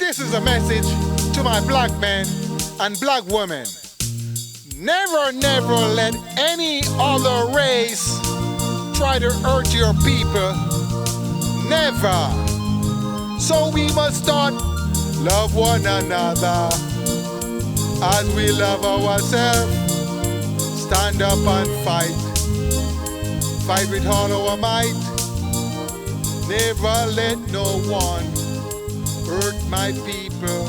This is a message to my black men and black women. Never, never let any other race try to hurt your people. Never. So we must start love one another as we love ourselves. Stand up and fight. Fight with all our might. Never let no one hurt my people.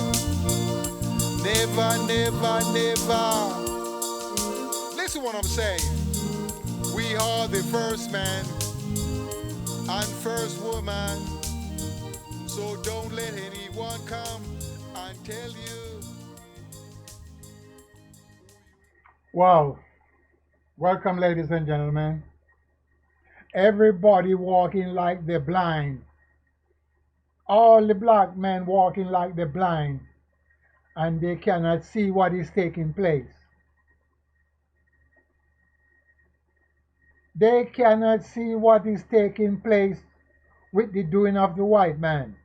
Never, never, never. Listen what I'm saying. We are the first man and first woman. So don't let anyone come and tell you. Wow. Welcome, ladies and gentlemen. Everybody walking like they're blind. All the black men walking like they're blind, and they cannot see what is taking place. They cannot see what is taking place with the doing of the white man.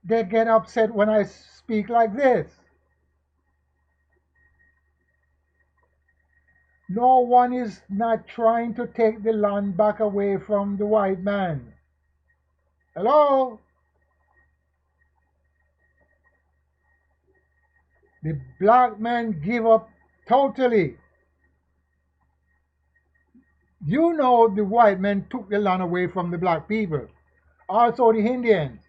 They get upset when I speak like this. No one is not trying to take the land back away from the white man. Hello? The black man give up totally. You know the white men took the land away from the black people. Also the Indians.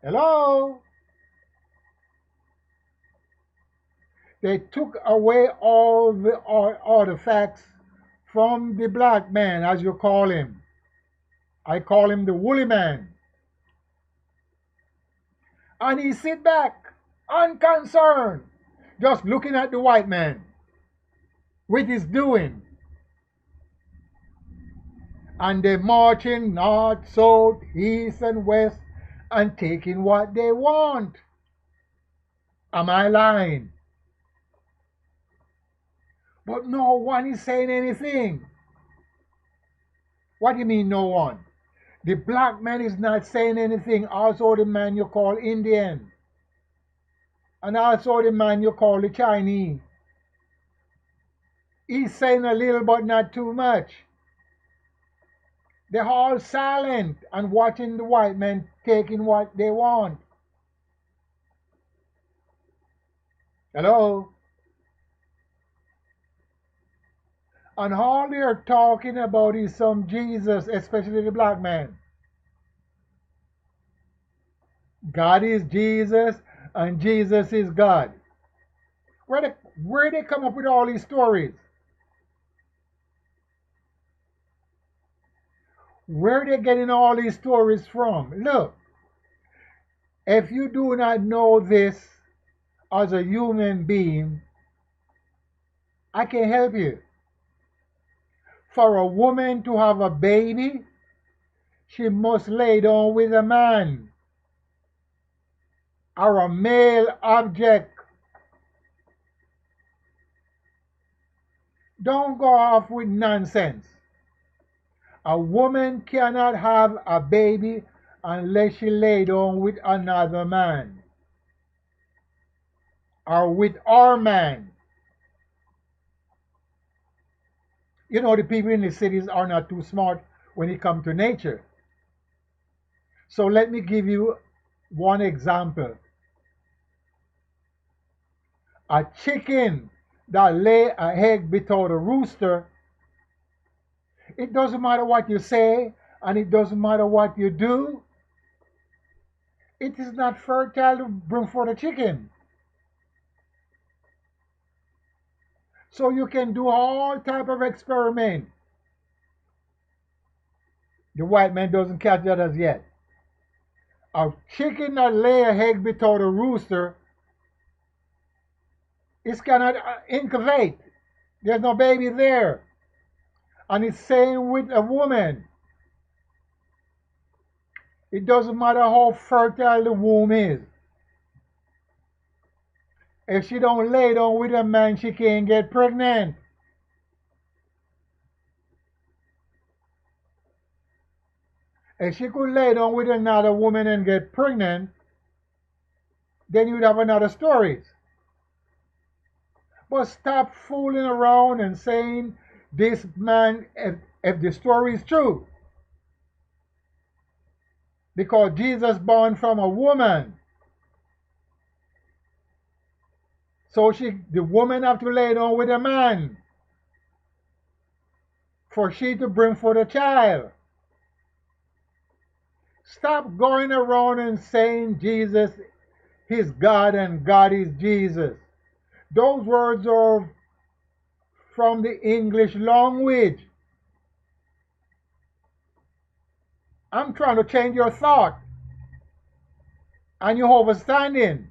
Hello? They took away all the artifacts from the black man, as you call him. I call him the woolly man. And he sit back, unconcerned, just looking at the white man with his doing. And they marching north, south, east and west and taking what they want. Am I lying? But no one is saying anything. What do you mean no one? The black man is not saying anything. Also the man you call Indian. And also the man you call the Chinese. He's saying a little but not too much. They're all silent and watching the white men taking what they want. Hello? And all they're talking about is some Jesus, especially the black man. God is Jesus and Jesus is God. Where they come up with all these stories? Where they getting all these stories from? Look, if you do not know this as a human being, I can help you. For a woman to have a baby, she must lay down with a man or a male object. Don't go off with nonsense. A woman cannot have a baby unless she lay down with another man or with our man. You know, the people in the cities are not too smart when it comes to nature. So let me give you one example. A chicken that lay an egg without a rooster, it doesn't matter what you say and it doesn't matter what you do. It is not fertile to bring forth a chicken. So you can do all type of experiment. The white man doesn't catch that as yet. A chicken that lay an egg without a rooster, it cannot incubate. There's no baby there. And it's same with a woman. It doesn't matter how fertile the womb is. If she don't lay down with a man, she can't get pregnant. If she could lay down with another woman and get pregnant, then you'd have another story. But stop fooling around and saying this man, if the story is true. Because Jesus born from a woman. So the woman have to lay down with a man for she to bring forth a child. Stop going around and saying Jesus is God and God is Jesus. Those words are from the English language. I'm trying to change your thought. And you're overstanding.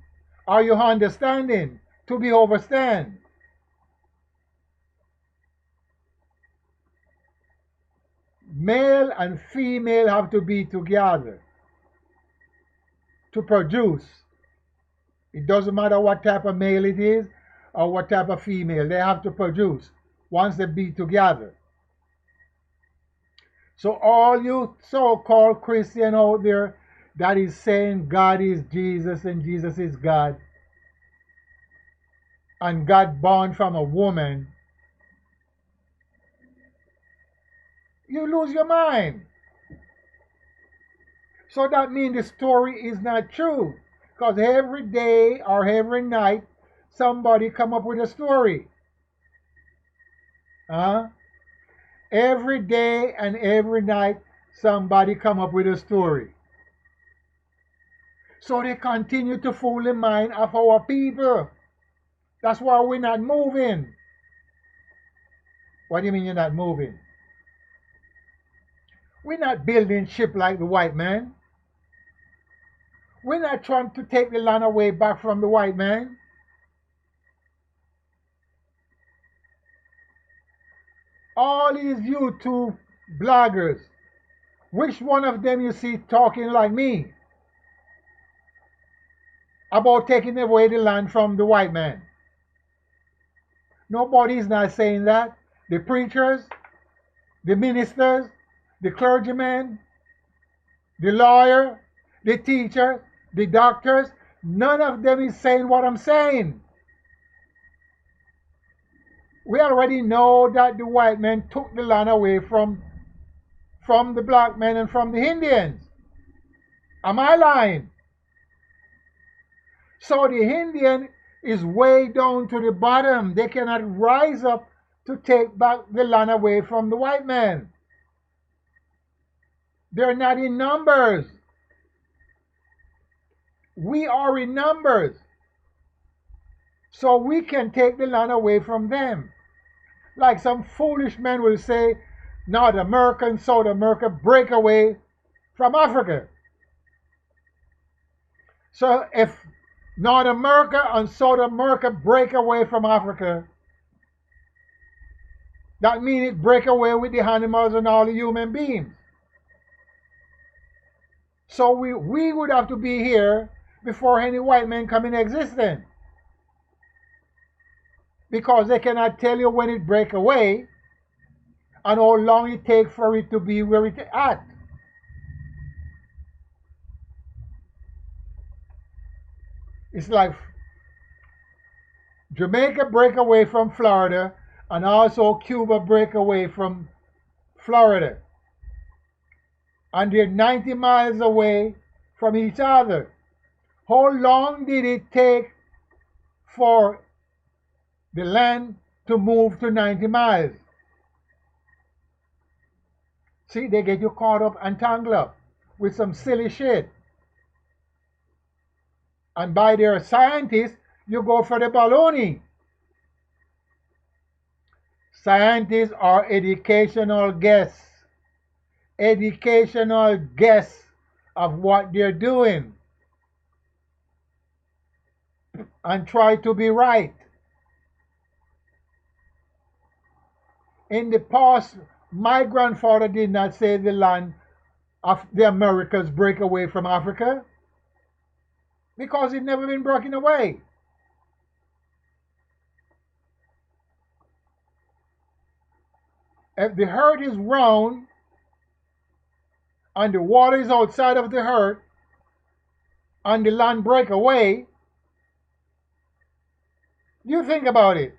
Are you understanding? To be overstand. Male and female have to be together to produce. It doesn't matter what type of male it is or what type of female. They have to produce once they be together. So all you so-called Christian out there that is saying God is Jesus and Jesus is God and God born from a woman, you lose your mind. So that means the story is not true. Because every day or every night, somebody come up with a story. Every day and every night, somebody come up with a story. So they continue to fool the mind of our people. That's why we're not moving. What do you mean you're not moving? We're not building ship like the white man. We're not trying to take the land away back from the white man. All these YouTube bloggers, which one of them you see talking like me about taking away the land from the white man? Nobody's not saying that. The preachers, the ministers, the clergymen, the lawyer, the teacher, the doctors, none of them is saying what I'm saying. We already know that the white men took the land away from the black men and from the Indians. Am I lying? So the Indian is way down to the bottom. They cannot rise up to take back the land away from the white man. They're not in numbers. We are in numbers. So we can take the land away from them. Like some foolish men will say, North America and South America break away from Africa. So if North America and South America break away from Africa, that means it break away with the animals and all the human beings. So we would have to be here before any white men come in existence. Because they cannot tell you when it break away and how long it takes for it to be where it's at. It's like Jamaica break away from Florida and also Cuba break away from Florida. And they're 90 miles away from each other. How long did it take for the land to move to 90 miles? See, they get you caught up and tangled up with some silly shit. And by their scientists, you go for the baloney. Scientists are educational guests. Educational guests of what they're doing. And try to be right. In the past, my grandfather did not say the land of the Americas break away from Africa. Because it's never been broken away. If the earth is round and the water is outside of the earth, and the land break away, you think about it.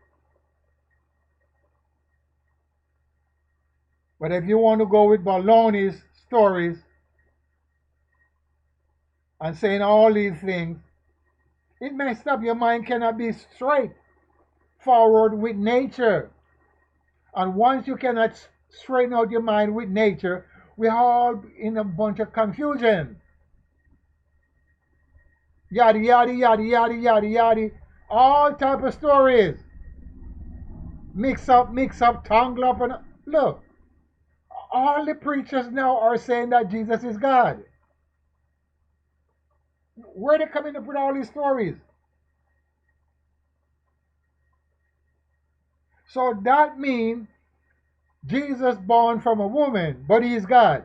But if you want to go with baloney's stories and saying all these things, it messed up. Your mind cannot be straight forward with nature. And once you cannot straighten out your mind with nature, we're all in a bunch of confusion. Yada, yada, yada, yada, yada, yada. All type of stories. Mix up, tangle up. And look, all the preachers now are saying that Jesus is God. Where are they coming up with all these stories? So that means Jesus born from a woman, but he's God.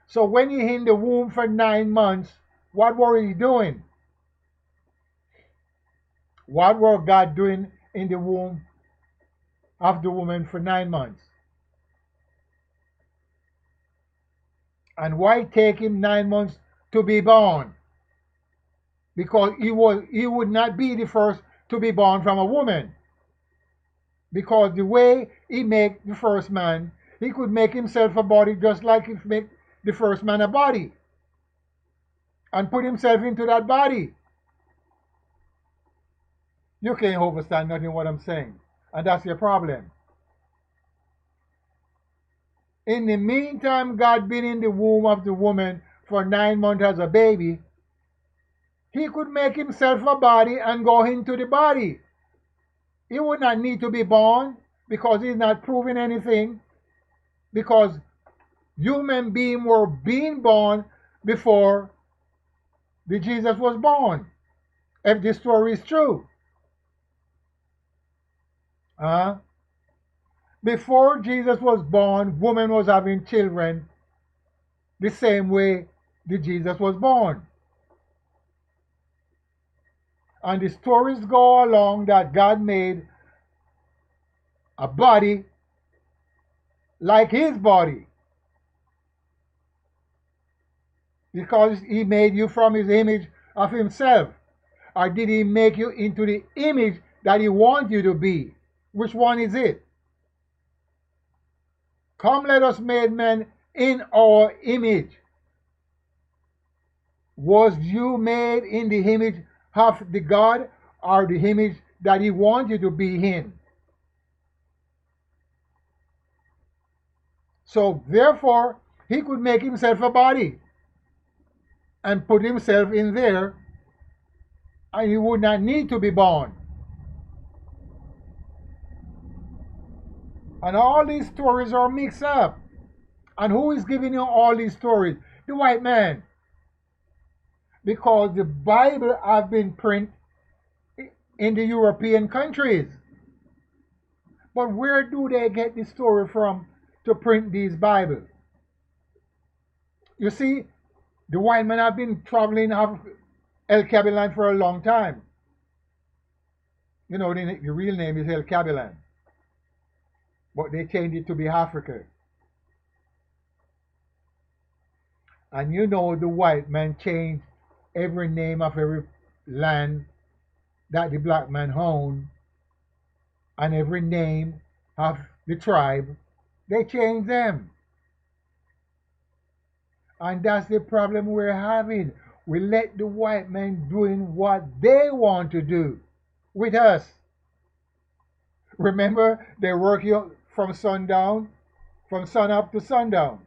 So when he in the womb for 9 months, what were he doing? What were God doing in the womb of the woman for 9 months? And why take him 9 months to be born? Because he would not be the first to be born from a woman. Because the way he make the first man, he could make himself a body just like he make the first man a body. And put himself into that body. You can't understand nothing what I'm saying. And that's your problem. In the meantime, God been in the womb of the woman for 9 months as a baby. He could make himself a body and go into the body. He would not need to be born because he's not proving anything. Because human beings were being born before the Jesus was born. If this story is true. Before Jesus was born, woman was having children the same way the Jesus was born. And the stories go along that God made a body like his body. Because he made you from his image of himself. Or did he make you into the image that he wants you to be? Which one is it? Come, let us make men in our image. Was you made in the image of the God or the image that he wants you to be in? So therefore, he could make himself a body and put himself in there, and he would not need to be born. And all these stories are mixed up. And who is giving you all these stories? The white man. Because the Bible have been printed in the European countries. But where do they get the story from to print these Bibles? You see, the white men have been traveling El Cabilan for a long time. You know, the real name is El Cabilan. But they changed it to be Africa. And you know the white man changed every name of every land that the black man owned, and every name of the tribe, they changed them. And that's the problem we're having. We let the white men doing what they want to do with us. Remember, they work you from sundown, from sun up to sundown.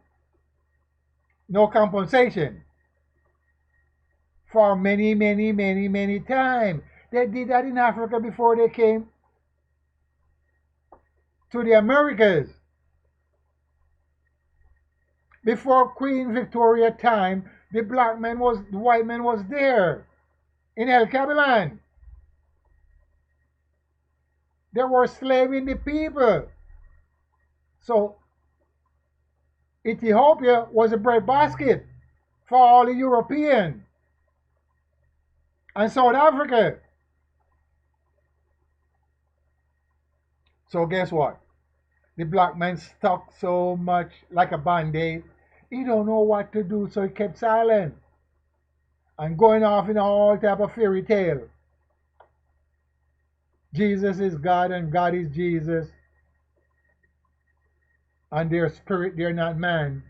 No compensation. For many, many, many, many times. They did that in Africa before they came to the Americas. Before Queen Victoria time, the white man was there in El Cabilan. They were slaving the people. So Ethiopia was a breadbasket for all the Europeans. And South Africa. So guess what? The black man stuck so much like a band-aid. He don't know what to do, so he kept silent and going off in all type of fairy tale. Jesus is God and God is Jesus, and their spirit, they're not man.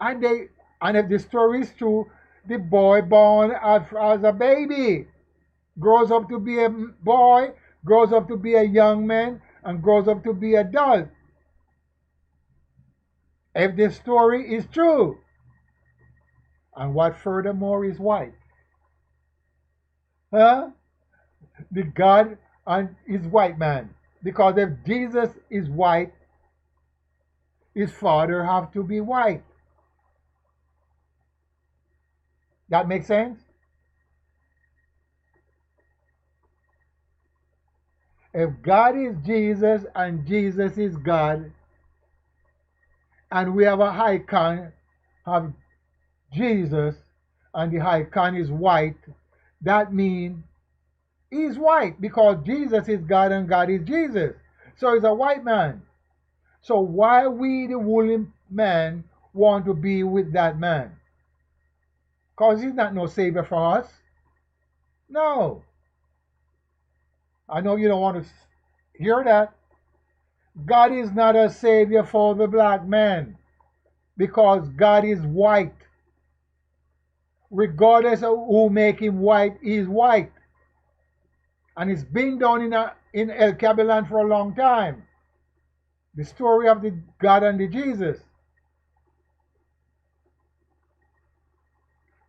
And if the story is true, the boy born as a baby grows up to be a boy, grows up to be a young man, and grows up to be adult. If the story is true, and what furthermore is white, huh? The God and is white man. Because if Jesus is white, his father have to be white. That makes sense? If God is Jesus and Jesus is God, and we have a icon of Jesus, and the icon is white, that means he's white because Jesus is God and God is Jesus. So he's a white man. So why we, the woolly man, want to be with that man? Because he's not no savior for us. No. I know you don't want to hear that. God is not a savior for the black man because God is white. Regardless of who make him white, he is white. And it's been done in El Cabelan for a long time. The story of the God and the Jesus.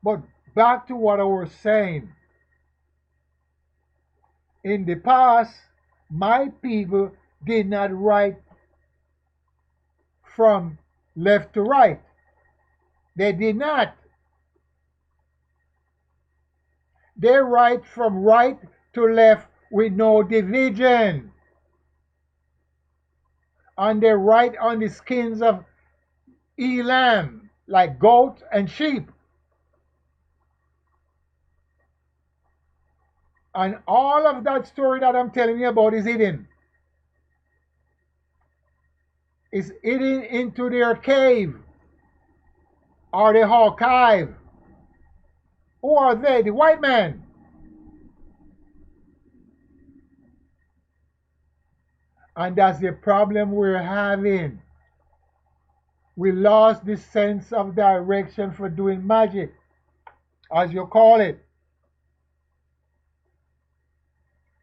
But back to what I was saying. In the past, my people did not write from left to right. They did not. They write from right to left with no division. And they write on the skins of elam, like goats and sheep. And all of that story that I'm telling you about is hidden. It's hidden into their cave or the archive. Who are they? The white man. And that's the problem we're having. We lost the sense of direction for doing magic, as you call it.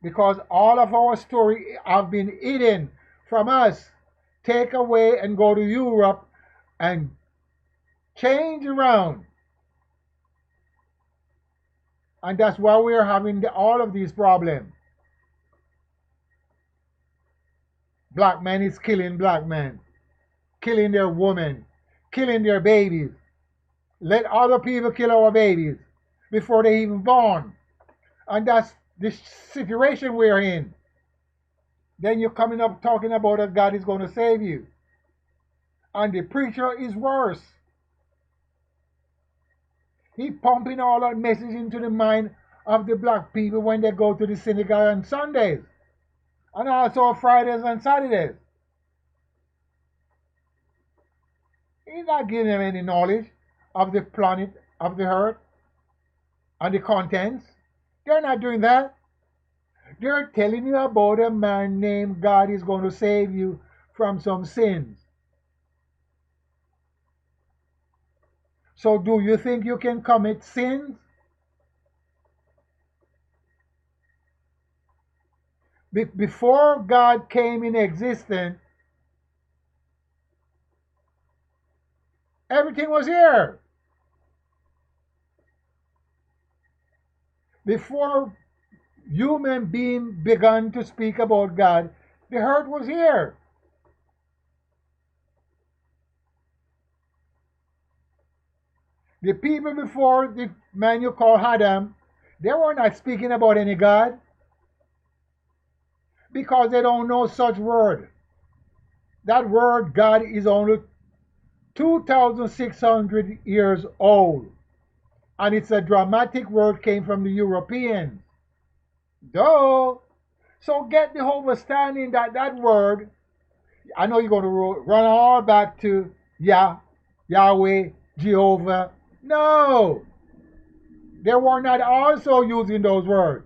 Because all of our story have been hidden from us. Take away and go to Europe and change around. And that's why we're having all of these problems. Black men is killing black men, killing their women, killing their babies. Let other people kill our babies before they even born. And that's the situation we're in. Then you're coming up talking about that God is going to save you. And the preacher is worse. He pumping all that message into the mind of the black people when they go to the synagogue on Sundays. And also Fridays and Saturdays. He's not giving them any knowledge of the planet, of the earth, and the contents. They're not doing that. They're telling you about a man named God is going to save you from some sins. So do you think you can commit sins? Before God came in existence, everything was here. Before human being began to speak about God, the earth was here. The people before the man you call Adam, they were not speaking about any God because they don't know such word. That word God is only 2,600 years old. And it's a dramatic word, came from the Europeans. Duh. So get the understanding that that word I know you're going to run all back to Yahweh, Jehovah. No, they were not also using those words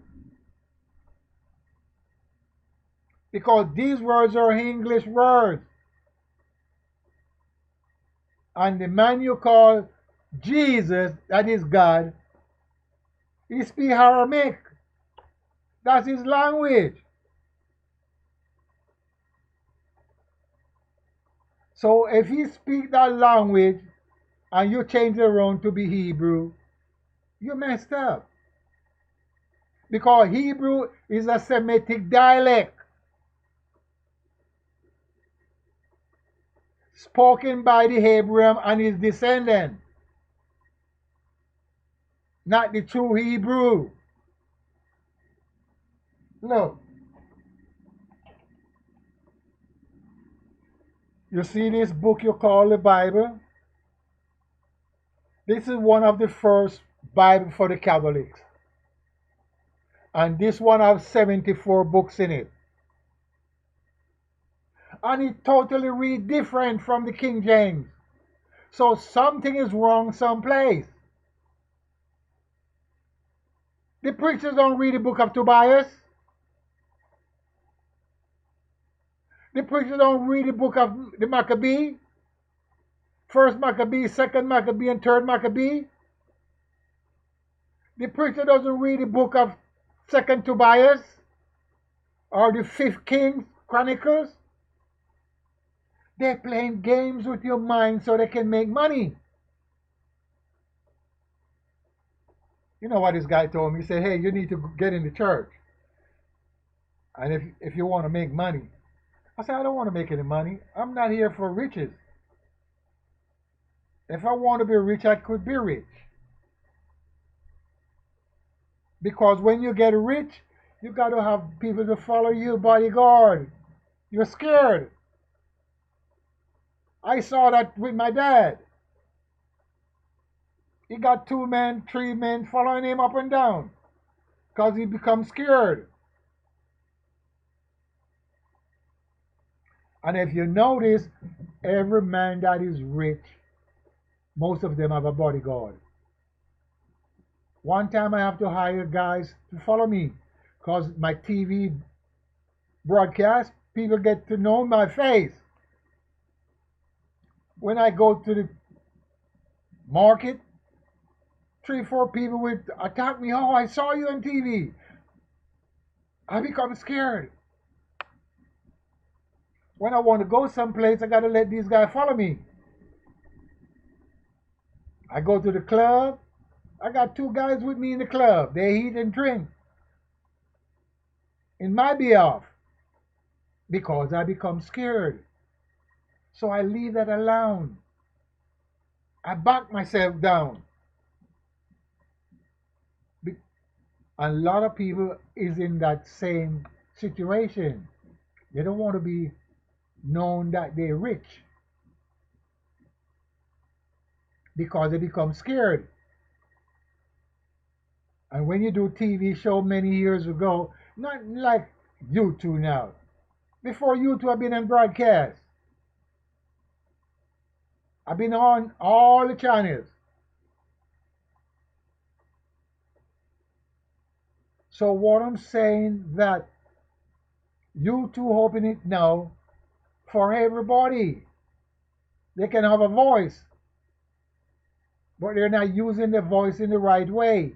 because these words are English words. And the man you call Jesus, that is God, he speaks Aramaic. That's his language. So if he speaks that language and you change it around to be Hebrew, you messed up. Because Hebrew is a Semitic dialect spoken by the Abraham and his descendants, not the true Hebrew. Look, you see this book you call the Bible? This is one of the first Bible for the Catholics. And this one has 74 books in it. And it totally read different from the King James. So something is wrong someplace. The preachers don't read the book of Tobias. The preachers don't read the book of the Maccabee. First Maccabee, second Maccabee, and third Maccabee. The preacher doesn't read the book of second Tobias or the fifth Kings Chronicles. They're playing games with your mind so they can make money. You know what this guy told me? He said, hey, you need to get in the church. And if you want to make money. I said, I don't want to make any money. I'm not here for riches. If I want to be rich, I could be rich. Because when you get rich, you got to have people to follow you, bodyguard. You're scared. I saw that with my dad. He got 2 men, 3 men following him up and down because he becomes scared. And if you notice, every man that is rich, most of them have a bodyguard. One time I have to hire guys to follow me because my TV broadcast, people get to know my face. When I go to the market, 3, 4 people would attack me. Oh, I saw you on TV. I become scared. When I want to go someplace, I got to let these guys follow me. I go to the club. I got 2 guys with me in the club. They eat and drink in my behalf because I become scared. So I leave that alone. I back myself down. A lot of people is in that same situation. They don't want to be known that they're rich because they become scared. And when you do TV show many years ago, not like YouTube now. Before YouTube, I've been on broadcast. I've been on all the channels. So what I'm saying that YouTube open it now for everybody. They can have a voice, but they're not using the voice in the right way.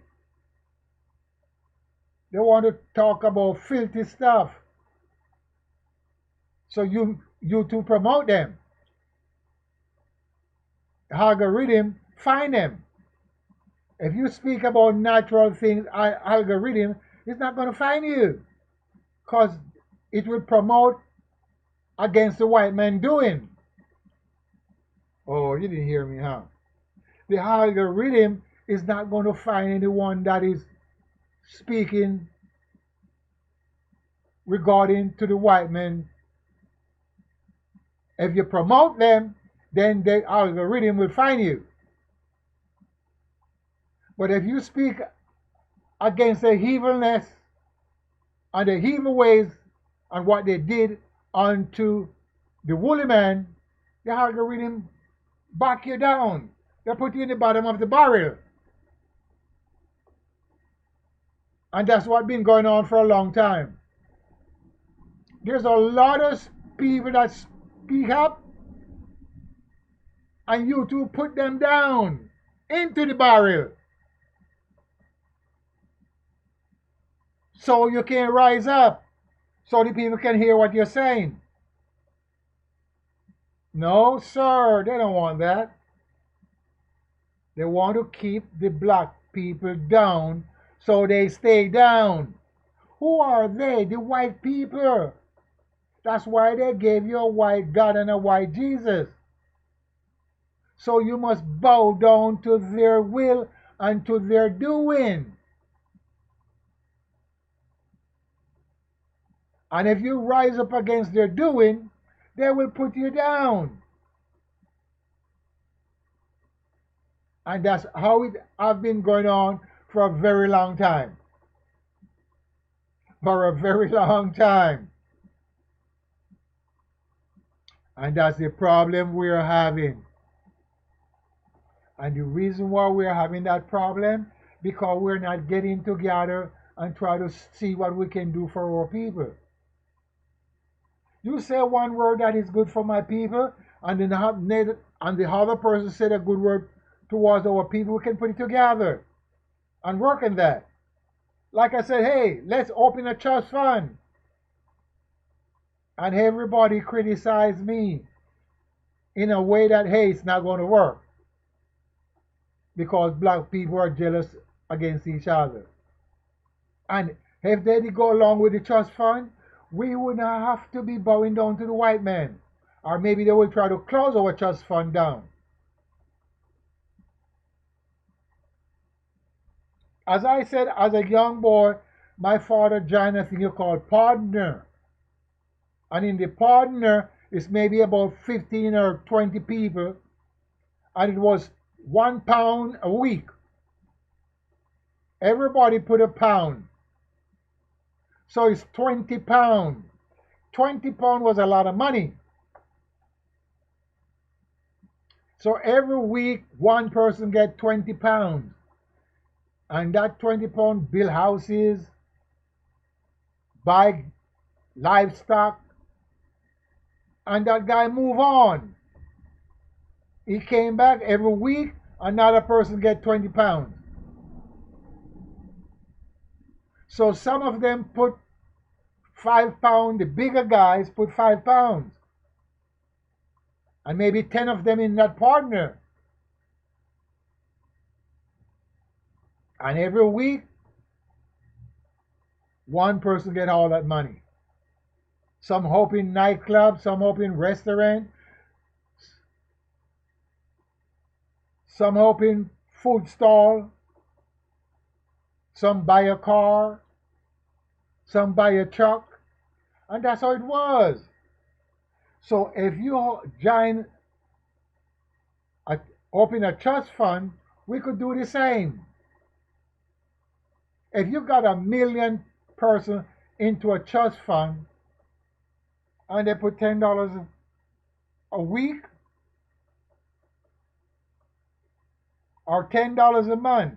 They want to talk about filthy stuff. So you to promote them. Algorithm find them. If you speak about natural things, algorithm is not going to find you because it will promote against the white man doing. Oh, you didn't hear me, huh? The algorithm is not going to find anyone that is speaking regarding to the white man. If you promote them, then the algorithm will find you. But if you speak against the evilness and the evil ways and what they did unto The woolly man, the algorithm back you down. They put you in the bottom of the barrel. And that's what's been going on for a long time. There's a lot of people that speak up, and you two put them down into the barrel. So you can rise up, so the people can hear what you're saying. No, sir, they don't want that. They want to keep the black people down so they stay down. Who are they? The white people. That's why they gave you a white God and a white Jesus. So you must bow down to their will and to their doing. And if you rise up against their doing, they will put you down. And that's how it has been going on for a very long time. For a very long time. And that's the problem we're having. And the reason why we're having that problem, because we're not getting together and try to see what we can do for our people. You say one word that is good for my people, and then the other person said a good word towards our people. We can put it together and work on that. Like I said, hey, let's open a trust fund. And everybody criticize me in a way that, hey, it's not going to work. Because black people are jealous against each other. And if they did go along with the trust fund, we would not have to be bowing down to the white man. Or maybe they will try to close our trust fund down. As I said, as a young boy, my father joined a thing called Partner. And in the Partner, it's maybe about 15 or 20 people. And it was £1 a week. Everybody put £1. So it's £20. £20 was a lot of money. So every week, one person get £20. And that £20 build houses, buy livestock, and that guy move on. He came back every week, another person get £20. So some of them put £5, the bigger guys put £5. And maybe 10 of them in that Partner. And every week, one person get all that money. Some open nightclub, some open restaurant, some open food stall, some buy a car, some buy a truck, and that's how it was. So if you open a trust fund, we could do the same. If you got 1 million person into a trust fund and they put $10 a week or $10 a month,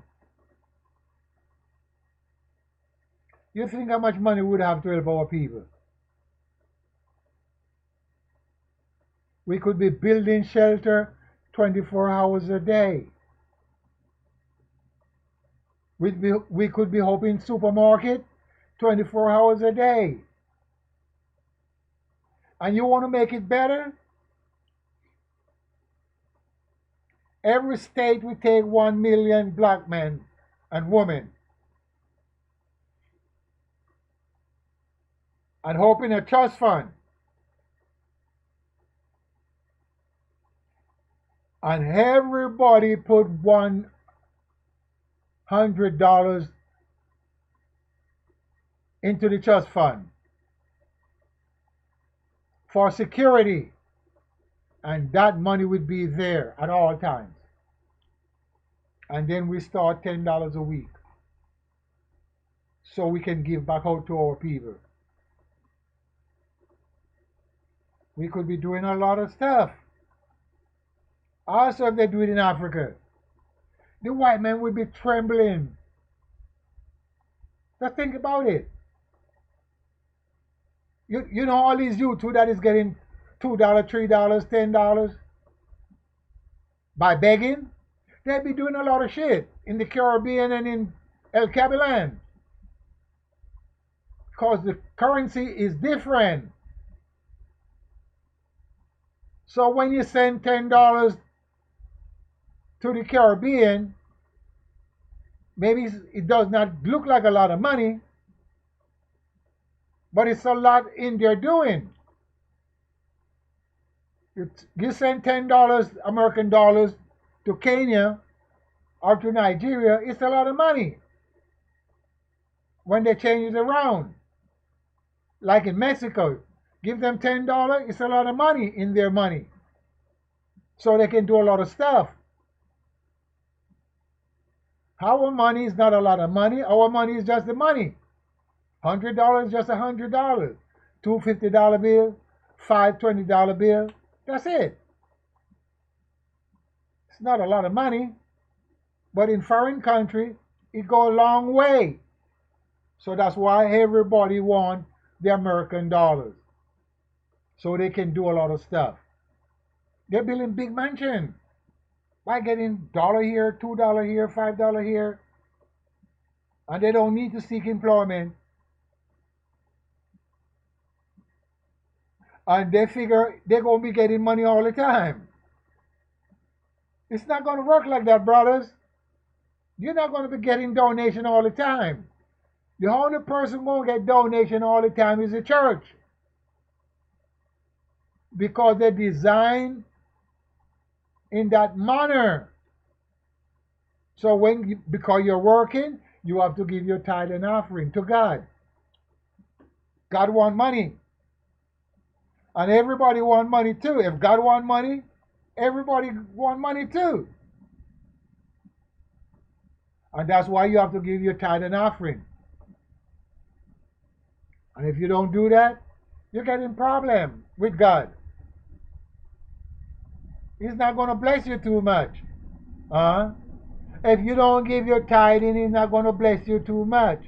you think how much money we would have to help our people? We could be building shelter 24 hours a day. We could be opening supermarket 24 hours a day. And you want to make it better? Every state will take 1 million black men and women and open a trust fund. And everybody put $100 into the trust fund for security, and that money would be there at all times. And then we start $10 a week so we can give back out to our people. We could be doing a lot of stuff. Also, if they do it in Africa, the white man would be trembling. Just think about it. You know all these youth too that is getting $2, $3, $10 by begging? They'd be doing a lot of shit in the Caribbean and in El Cabilan. Because the currency is different. So when you send $10 to the Caribbean, maybe it does not look like a lot of money, but it's a lot in their doing. You send $10 American dollars to Kenya or to Nigeria, it's a lot of money when they change it around. Like in Mexico, give them $10, it's a lot of money in their money. So they can do a lot of stuff. Our money is not a lot of money. Our money is just the money. $100 is just $100. Two $50 bills, five $20 bills. That's it. It's not a lot of money, but in foreign country, it goes a long way. So that's why everybody wants the American dollars, so they can do a lot of stuff. They're building big mansions by getting $1 here, $2 here, $5 here, and they don't need to seek employment. And they figure they're going to be getting money all the time. It's not going to work like that, brothers. You're not going to be getting donation all the time. The only person going to get donation all the time is the church. Because they're designed in that manner. So because you're working, you have to give your tithe and offering to God. God wants money. And everybody wants money too. If God wants money, everybody wants money too. And that's why you have to give your tithe and offering. And if you don't do that, you're getting problem with God. He's not going to bless you too much. If you don't give your tithing, he's not going to bless you too much.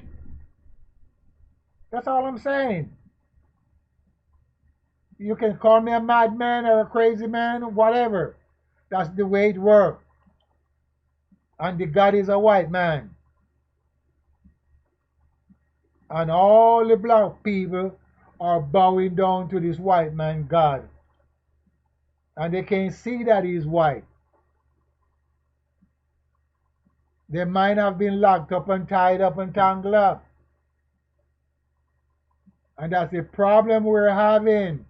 That's all I'm saying. You can call me a madman or a crazy man, whatever. That's the way it works. And the God is a white man. And all the black people are bowing down to this white man God. And they can't see that he's white. They might have been locked up and tied up and tangled up. And that's the problem we're having.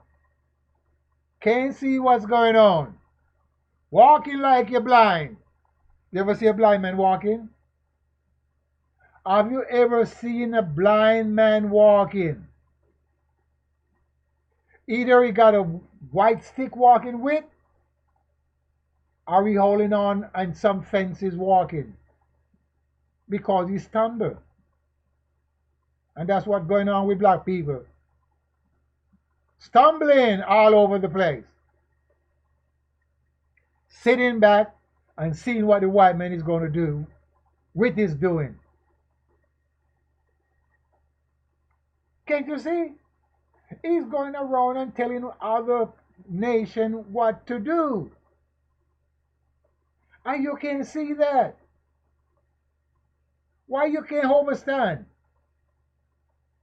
Can't see what's going on. Walking like you're blind. You ever see a blind man walking? Have you ever seen a blind man walking? Either he got a white stick walking with, or he holding on and some fences walking. Because he stumbled. And that's what's going on with black people. Stumbling all over the place. Sitting back and seeing what the white man is going to do with his doing. Can't you see? He's going around and telling other nations what to do. And you can't see that. Why you can't understand?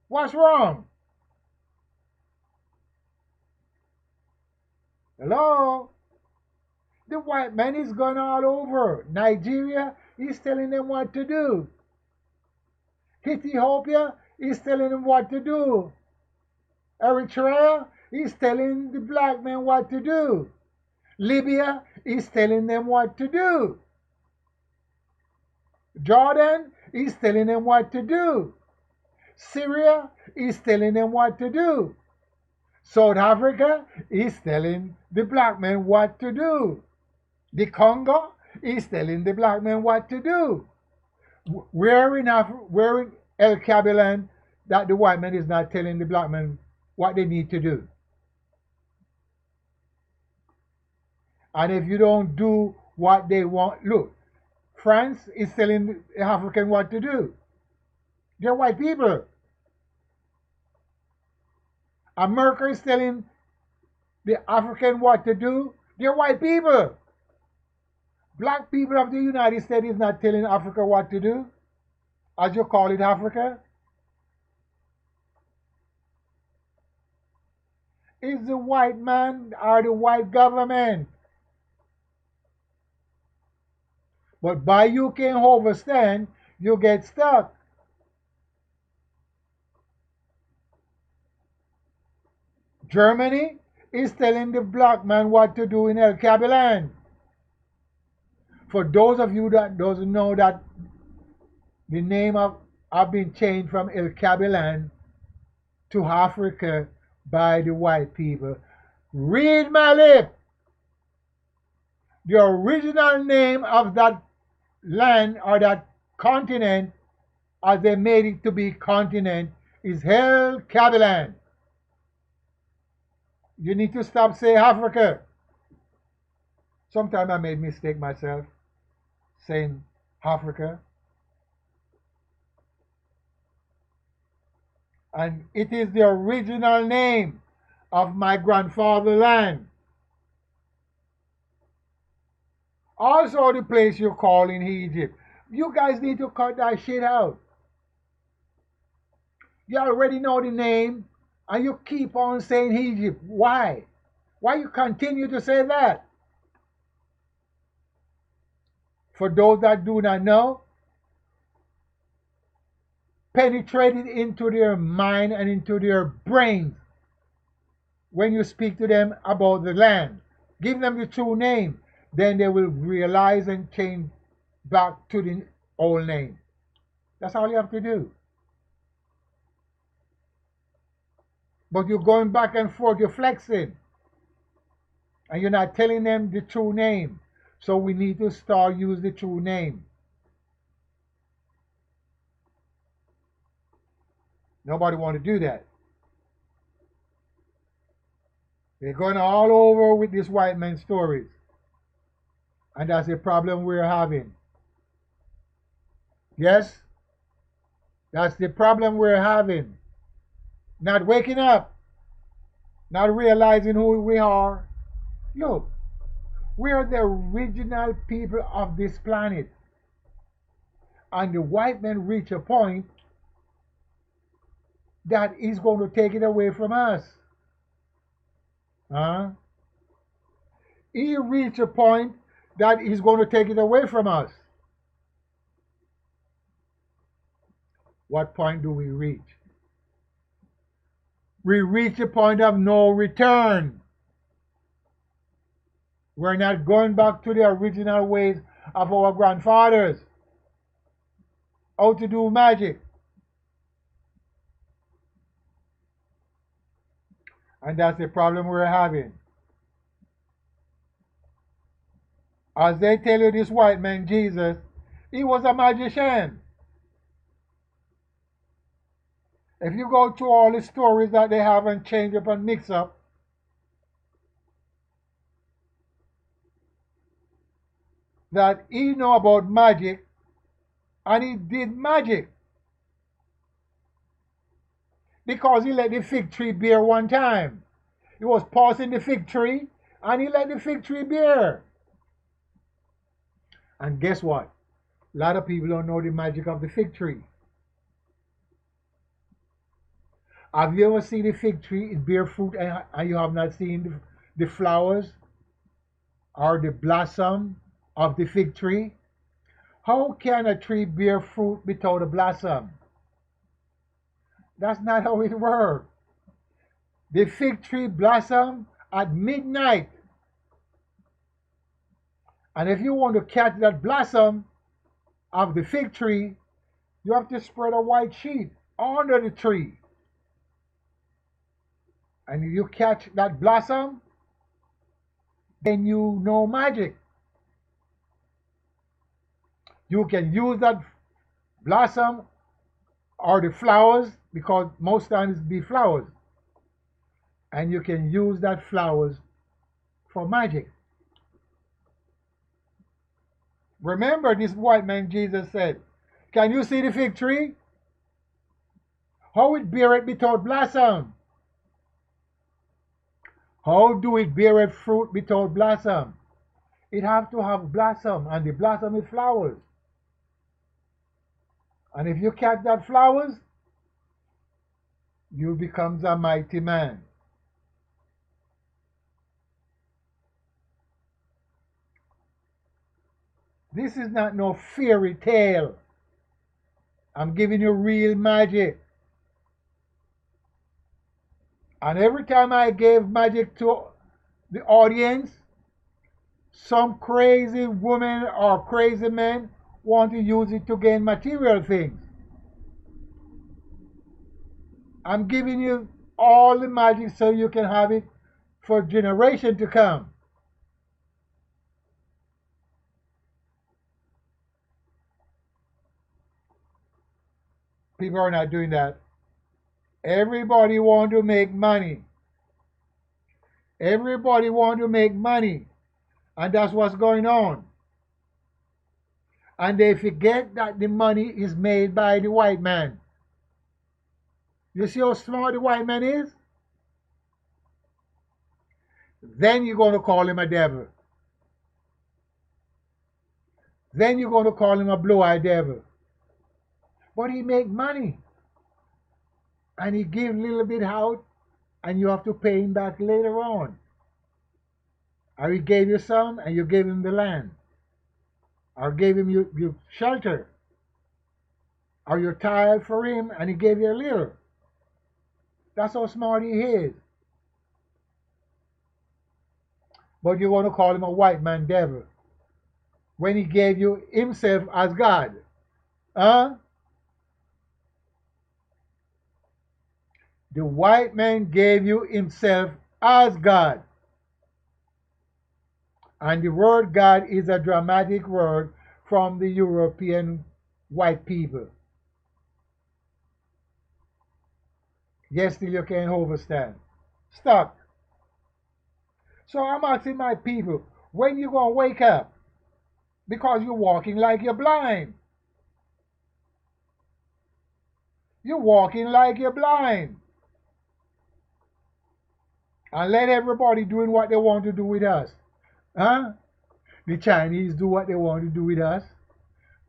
What's wrong? Hello? The white man is going all over. Nigeria, he's telling them what to do. Ethiopia, he's telling them what to do. Eritrea, he's telling the black men what to do. Libya, he's telling them what to do. Jordan, he's telling them what to do. Syria, he's telling them what to do. South Africa, he's telling the black men what to do. The Congo, he's telling the black men what to do. Where in El Cabilan that the white man is not telling the black men what they need to do? And if you don't do what they want, look, France is telling the African what to do. They're white people. America is telling the African what to do. They're white people. Black people of the United States is not telling Africa what to do, as you call it Africa. It's the white man or the white government. But by you can't overstand, you get stuck. Germany is telling the black man what to do in El Kabylie. For those of you that doesn't know that the name have been changed from El Kabylie to Africa by the white people, read my lip. The original name of that land or that continent, as they made it to be continent, is El Kabylie. You need to stop saying Africa. Sometimes I made mistake myself saying Africa. And it is the original name of my grandfather's land. Also the place you call in Egypt. You guys need to cut that shit out. You already know the name and you keep on saying Egypt. Why? Why you continue to say that? For those that do not know, penetrated into their mind and into their brains when you speak to them about the land. Give them the true name. Then they will realize and change back to the old name. That's all you have to do. But you're going back and forth, you're flexing. And you're not telling them the true name. So we need to start use the true name. Nobody want to do that. They're going all over with these white man stories. And that's the problem we're having. Yes? That's the problem we're having. Not waking up. Not realizing who we are. Look, we are the original people of this planet. And the white man reach a point that he's going to take it away from us. Huh? He reached a point that he's going to take it away from us. What point do we reach? We reach a point of no return. We're not going back to the original ways of our grandfathers. How to do magic. And that's the problem we're having. As they tell you, this white man, Jesus, he was a magician. If you go through all the stories that they have and change up and mix up, that he know about magic and he did magic. Because he let the fig tree bear one time. He was passing the fig tree and he let the fig tree bear. And guess what? A lot of people don't know the magic of the fig tree. Have you ever seen the fig tree? It bear fruit and you have not seen the flowers or the blossom of the fig tree? How can a tree bear fruit without a blossom? That's not how it works. The fig tree blossom at midnight. And if you want to catch that blossom of the fig tree, you have to spread a white sheet under the tree. And you catch that blossom, then you know magic. You can use that blossom or the flowers, because most times it be flowers. And you can use that flowers for magic. Remember, this white man, Jesus said, can you see the fig tree? How it beareth without blossom? How do it beareth fruit without blossom? It have to have blossom, and the blossom is flowers. And if you catch that flowers, you becomes a mighty man. This is not no fairy tale. I'm giving you real magic. And every time I gave magic to the audience, some crazy woman or crazy man want to use it to gain material things. I'm giving you all the magic so you can have it for generation to come. People are not doing that. Everybody want to make money. Everybody want to make money. And that's what's going on. And they forget that the money is made by the white man. You see how smart the white man is? Then you're going to call him a devil. Then you're going to call him a blue-eyed devil. But he make money. And he give a little bit out, and you have to pay him back later on. Or he gave you some, and you gave him the land. Or gave him your shelter. Or you tired for him, and he gave you a little. That's how smart he is. But you want to call him a white man devil when he gave you himself as God. Huh? The white man gave you himself as God. And the word God is a dramatic word from the European white people. Yes, still you can't overstand. Stop. So I'm asking my people, when you going to wake up? Because you're walking like you're blind. You're walking like you're blind. And let everybody doing what they want to do with us. Huh? The Chinese do what they want to do with us.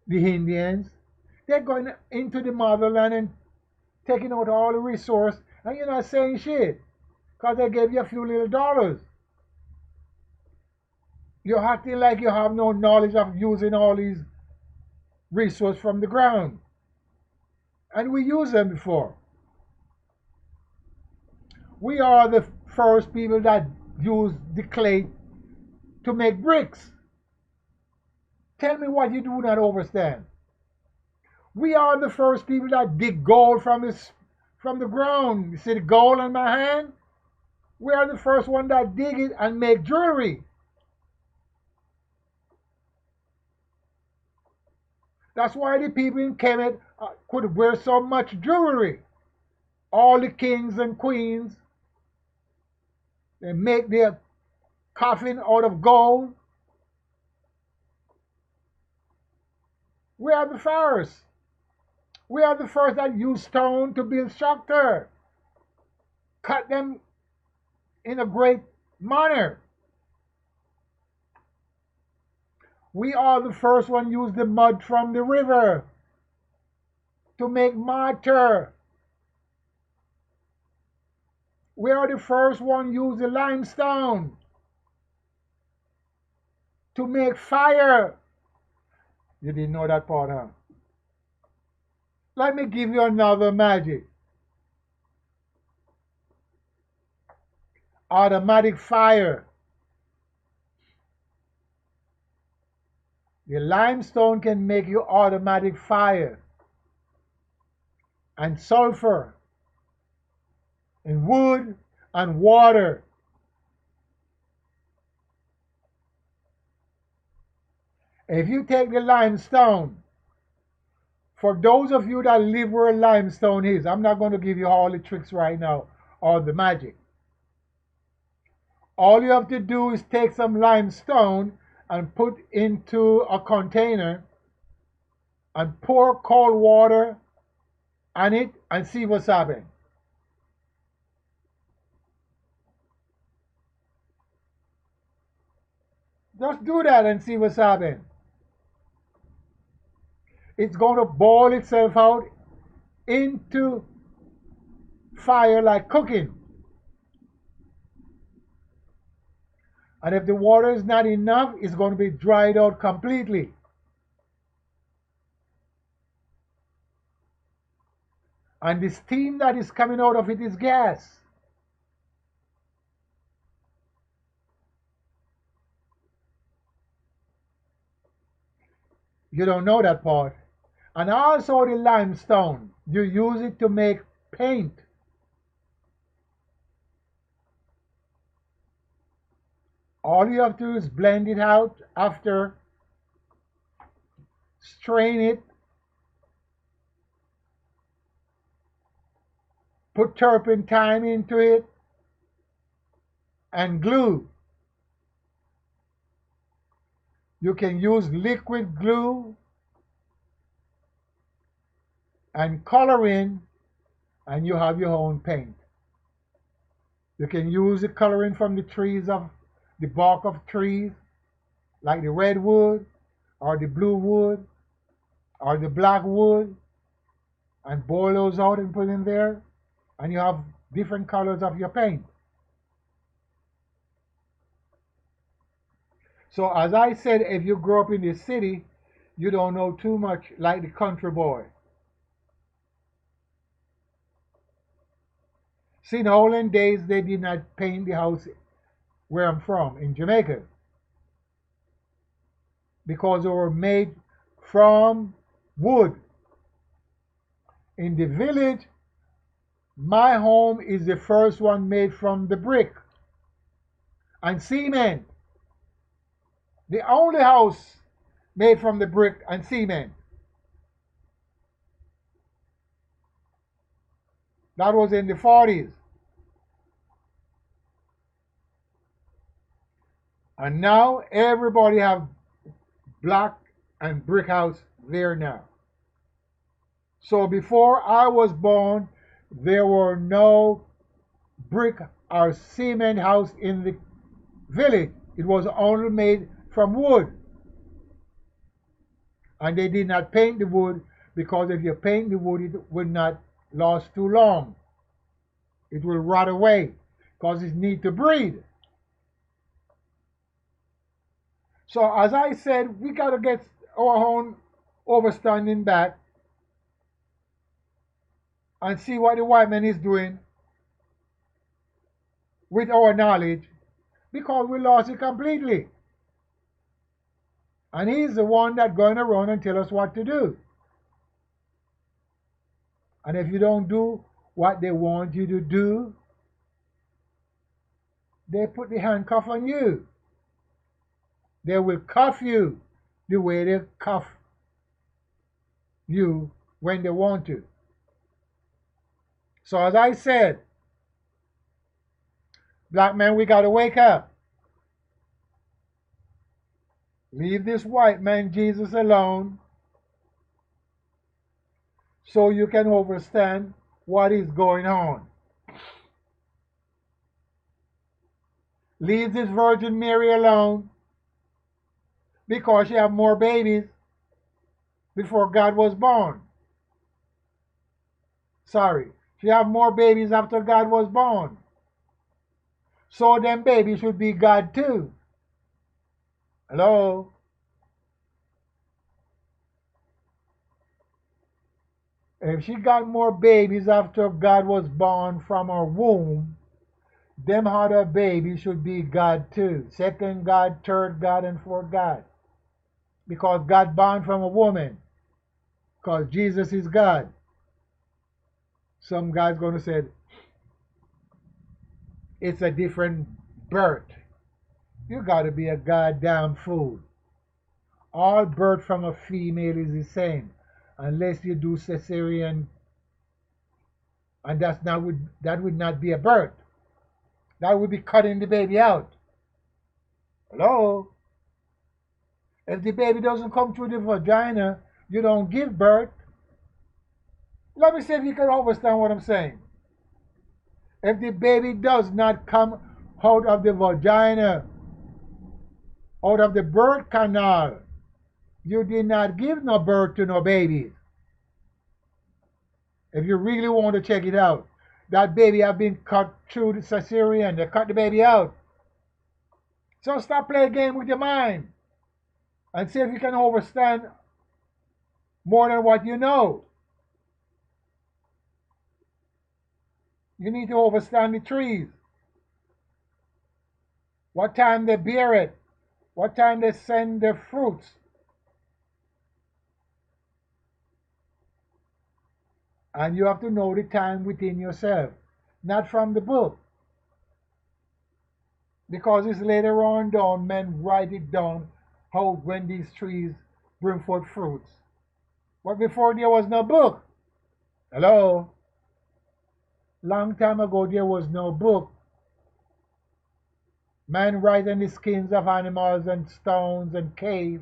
The Indians. They're going into the motherland and taking out all the resource. And you're not saying shit. Because they gave you a few little dollars. You're acting like you have no knowledge of using all these resources from the ground. And we use them before. We are the first people that use the clay to make bricks. Tell me what you do not understand. We are the first people that dig gold from the ground. You see the gold on my hand? We are the first one that dig it and make jewelry. That's why the people in Kemet could wear so much jewelry. All the kings and queens, they make their coffin out of gold. We are the first. We are the first that use stone to build structure. Cut them in a great manner. We are the first one use the mud from the river to make mortar. We are the first one use the limestone to make fire. You didn't know that part, huh? Let me give you another magic. Automatic fire. The limestone can make you automatic fire. And sulfur. And wood and water. If you take the limestone, for those of you that live where limestone is, I'm not going to give you all the tricks right now or the magic. All you have to do is take some limestone and put into a container and pour cold water on it and see what's happening. Just do that and see what's happening. It's going to boil itself out into fire like cooking. And if the water is not enough, it's going to be dried out completely. And the steam that is coming out of it is gas. You don't know that part. And also the limestone, you use it to make paint. All you have to do is blend it out after, strain it, put turpentine into it, and glue. You can use liquid glue and coloring, and you have your own paint. You can use the coloring from the trees of the bark of trees, like the redwood or the blue wood or the black wood, and boil those out and put in there, and you have different colors of your paint. So as I said, if you grow up in the city, you don't know too much like the country boy. See, in the olden days, they did not paint the house where I'm from, in Jamaica, because they were made from wood. In the village, my home is the first one made from the brick and cement. The only house made from the brick and cement. That was in the 40s. And now everybody have black and brick house there now. So before I was born, there were no brick or cement house in the village. It was only made from wood. And they did not paint the wood, because if you paint the wood, it will not last too long. It will rot away because it needs to breathe. So as I said, we got to get our own overstanding back and see what the white man is doing with our knowledge, because we lost it completely. And he's the one that's going to run and tell us what to do. And if you don't do what they want you to do, they put the handcuff on you. They will cuff you the way they cuff you when they want to. So as I said, black man, we got to wake up. Leave this white man Jesus alone, so you can understand what is going on. Leave this Virgin Mary alone, because she had more babies before God was born. Sorry, she had more babies after God was born. So them babies should be God too. Hello? If she got more babies after God was born from her womb, them other babies should be God too. Second God, third God, and fourth God. Because God born from a woman. Because Jesus is God. Some guy's going to say it's a different birth. You got to be a goddamn fool. All birth from a female is the same, unless you do cesarean, and that would not be a birth. That would be cutting the baby out. Hello? If the baby doesn't come through the vagina, you don't give birth. Let me see if you can understand what I'm saying. If the baby does not come out of the vagina, out of the birth canal, you did not give no birth to no babies. If you really want to check it out, that baby have been cut through the cesarean. They cut the baby out. So stop playing a game with your mind and see if you can understand more than what you know. You need to understand the trees. What time they bear it. What time they send their fruits. And you have to know the time within yourself, not from the book. Because it's later on down, men write it down, how when these trees bring forth fruits. But before there was no book. Hello? Long time ago there was no book. Man write on the skins of animals and stones and cave.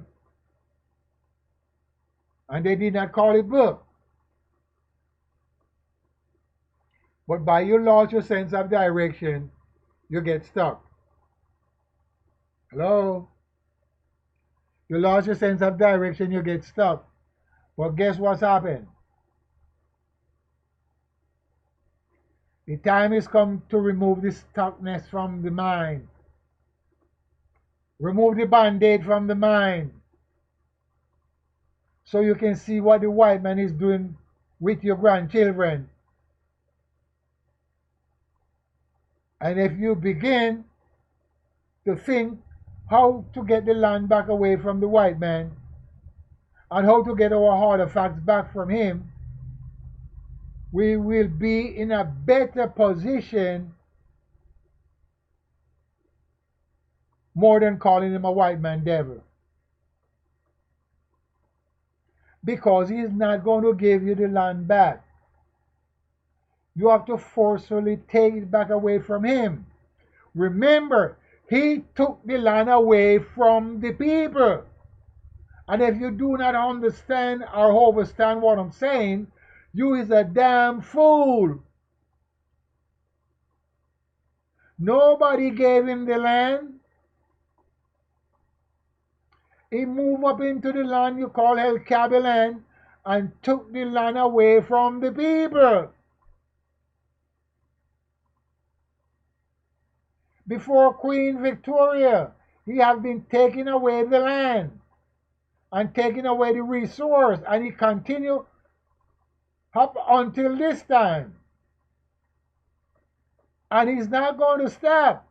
And they did not call it book. But by you lost your sense of direction, you get stuck. Hello? You lost your sense of direction, you get stuck. But guess what's happened? The time has come to remove the stuckness from the mind. Remove the band-aid from the mind. So you can see what the white man is doing with your grandchildren. And if you begin to think how to get the land back away from the white man and how to get our artifacts back from him, we will be in a better position more than calling him a white man devil. Because he is not going to give you the land back. You have to forcefully take it back away from him. Remember, he took the land away from the people. And if you do not understand or understand what I'm saying, you is a damn fool. Nobody gave him the land. He moved up into the land you call El Cabilan and took the land away from the people. Before Queen Victoria, he had been taking away the land and taking away the resource, and he continued up until this time. And he's not going to stop.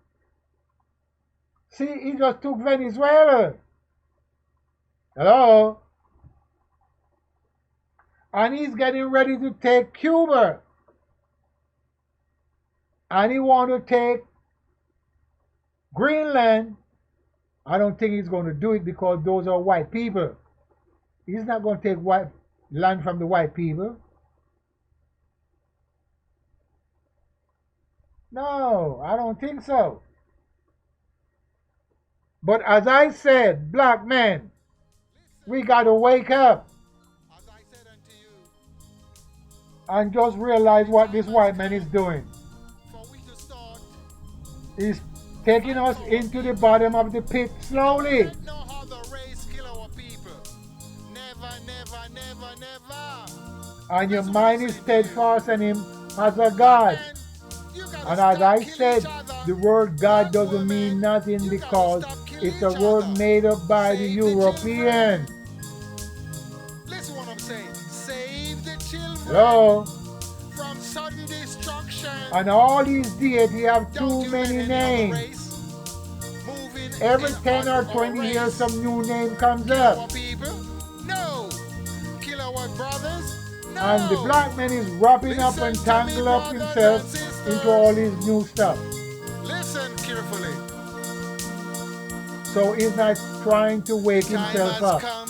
See, he just took Venezuela. Hello? And he's getting ready to take Cuba. And he want to take Greenland. I don't think he's going to do it because those are white people. He's not going to take white land from the white people. No, I don't think so. But as I said, black men, we got to wake up and just realize what this white man is doing. He's taking us into the bottom of the pit slowly. And your mind is steadfast in him as a God. And as I said, the word God doesn't mean nothing because it's a word made up by the European. Listen what I'm saying. Save the children Hello? from sudden destruction. And all these deities have too many names. Every 10 or 20 years some new name comes up. No. Kill our brothers. No. And the black man is wrapping up and tangle up himself into all his new stuff. Listen carefully. So he's not trying to wake himself up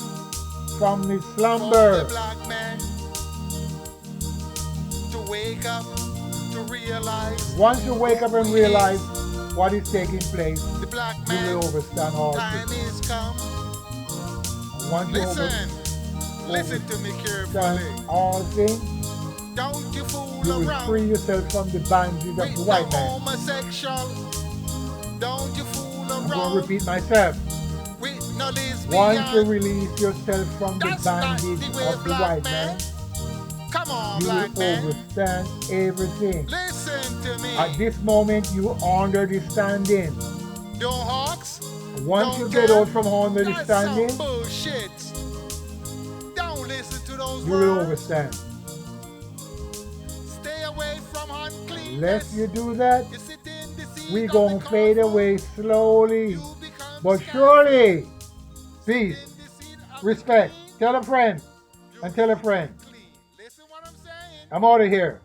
from his slumber. The black man to wake up, to realize. Once you wake up and realize what is taking place, the black you man, will understand all time things. is come Once you Listen to me understand carefully. all things, Don't you fool you will around free yourself from the bondage of with the no white man. homosexual. Don't you fool I'm going to around repeat myself. with no Once you lesbian. release yourself from the That's not bondage the way, of the black white man. man, Come on, you black will man. overstand everything. Listen to me. At this moment, you understanding. Don't hawks. Once you Don't get care. out from That's some understanding, bullshit. Don't listen to those you will words. overstand. Stay away from Lest uncleanness. you do that, You sit in the seat we of gonna the fade comfort. away slowly, You become but sky. surely. Sit Peace, in the seat of the respect. king. Tell a friend You and tell a become friend. clean. Listen what I'm saying. I'm out of here.